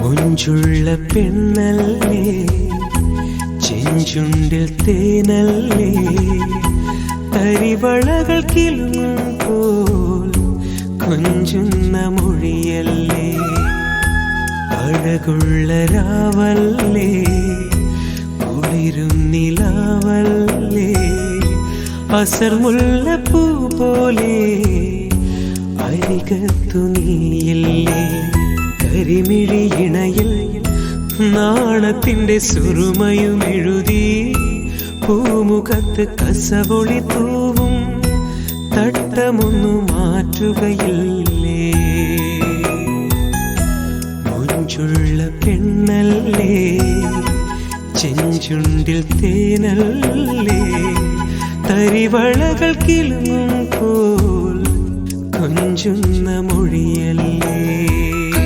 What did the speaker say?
മൊഞ്ചുള്ള പെണ്ണല്ലേ, ചെഞ്ചുണ്ടിൽ തേനല്ലേ, തരിവളകൾ കിലുങ്ങും പോൽ കൊഞ്ചുന്ന മൊഴിയല്ലേ, അഴകുള്ള രാവല്ലേ, കുളിരും നിലാവല്ലേ, അസർമുല്ലപ്പൂ പോലെ അരികത്തു നീയില്ലേ, കരിമിഴി ഇണയിൽ നാണത്തിന്റെ സുറുമയും എഴുതി, പൂമുഖത്ത് കസവൊളി തൂവും തട്ടമൊന്നു മാറ്റുകയില്ലേ. മൊഞ്ചുള്ള പെണ്ണല്ലേ, ചെഞ്ചുണ്ടിൽ തേനല്ലേ, തരിവളകൾ കിലുങ്ങും പോൽ കൊഞ്ചുന്ന മൊഴിയല്ലേ.